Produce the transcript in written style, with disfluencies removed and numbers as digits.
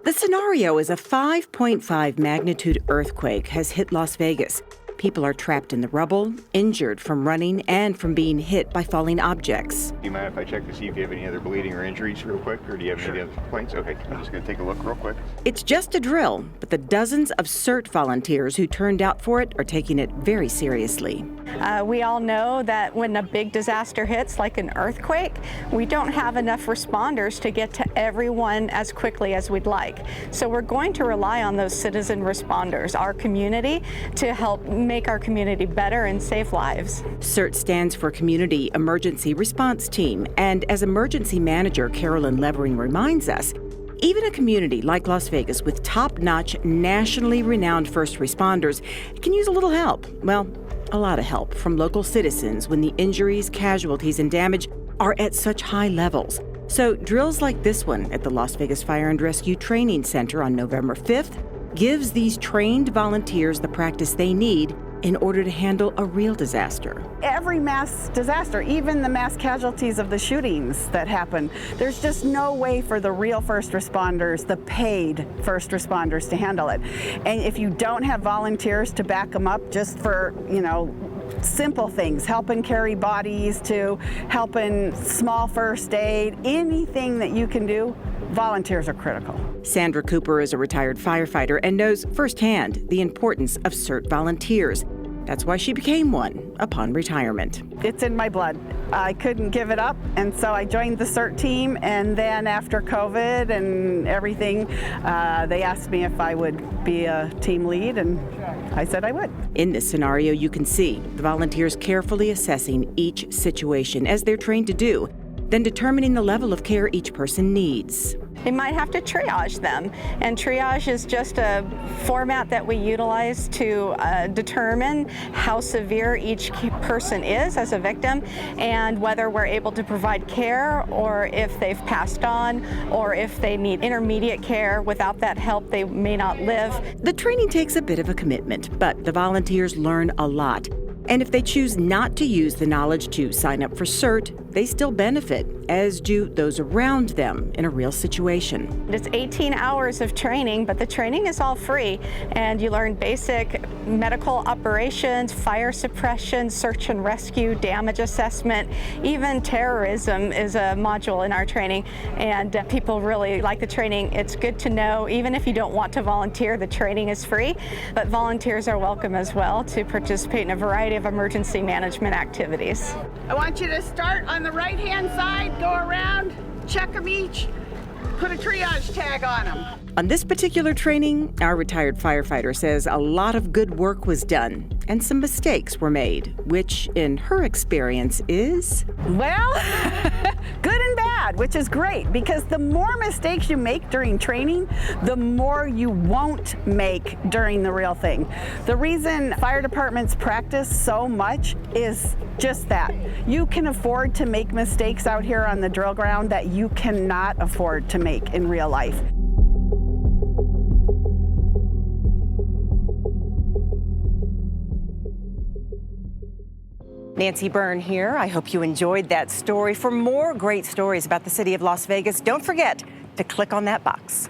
The scenario is a 5.5 magnitude earthquake has hit Las Vegas. People are trapped in the rubble, injured from running and from being hit by falling objects. Do you mind if I check to see if you have any other bleeding or injuries real quick, or do you have any other complaints? Okay, I'm just going to take a look real quick. It's just a drill, but the dozens of CERT volunteers who turned out for it are taking it very seriously. We all know that when a big disaster hits, like an earthquake, we don't have enough responders to get to everyone as quickly as we'd like. So we're going to rely on those citizen responders, our community, to help make our community better and save lives. CERT stands for Community Emergency Response Team, and as emergency manager Carolyn Levering reminds us, even a community like Las Vegas with top-notch, nationally renowned first responders can use a little help. Well, a lot of help from local citizens when the injuries, casualties, and damage are at such high levels. So drills like this one at the Las Vegas Fire and Rescue Training Center on November 5th gives these trained volunteers the practice they need in order to handle a real disaster. Every mass disaster, even the mass casualties of the shootings that happen, there's just no way for the real first responders, the paid first responders, to handle it. And if you don't have volunteers to back them up just for, simple things, helping carry bodies to helping small first aid, anything that you can do, volunteers are critical. Sandra Cooper is a retired firefighter and knows firsthand the importance of CERT volunteers. That's why she became one upon retirement. It's in my blood. I couldn't give it up, and so I joined the CERT team, and then after COVID and everything, they asked me if I would be a team lead, and I said I would. In this scenario, you can see the volunteers carefully assessing each situation, as they're trained to do, then determining the level of care each person needs. They might have to triage them, and triage is just a format that we utilize to determine how severe each person is as a victim and whether we're able to provide care, or if they've passed on, or if they need intermediate care. Without that help, they may not live. The training takes a bit of a commitment, but the volunteers learn a lot. And if they choose not to use the knowledge to sign up for CERT, they still benefit, as do those around them in a real situation. It's 18 hours of training, but the training is all free, and you learn basic medical operations, fire suppression, search and rescue, damage assessment, even terrorism is a module in our training, and people really like the training. It's good to know, even if you don't want to volunteer, the training is free, but volunteers are welcome as well to participate in a variety of emergency management activities. I want you to start on the right-hand side, go around, check them each, put a triage tag on them. On this particular training, our retired firefighter says a lot of good work was done and some mistakes were made, which in her experience is... Well, good and bad, which is great, because the more mistakes you make during training, the more you won't make during the real thing. The reason fire departments practice so much is just that. You can afford to make mistakes out here on the drill ground that you cannot afford to make in real life. Nancy Byrne here. I hope you enjoyed that story. For more great stories about the city of Las Vegas, don't forget to click on that box.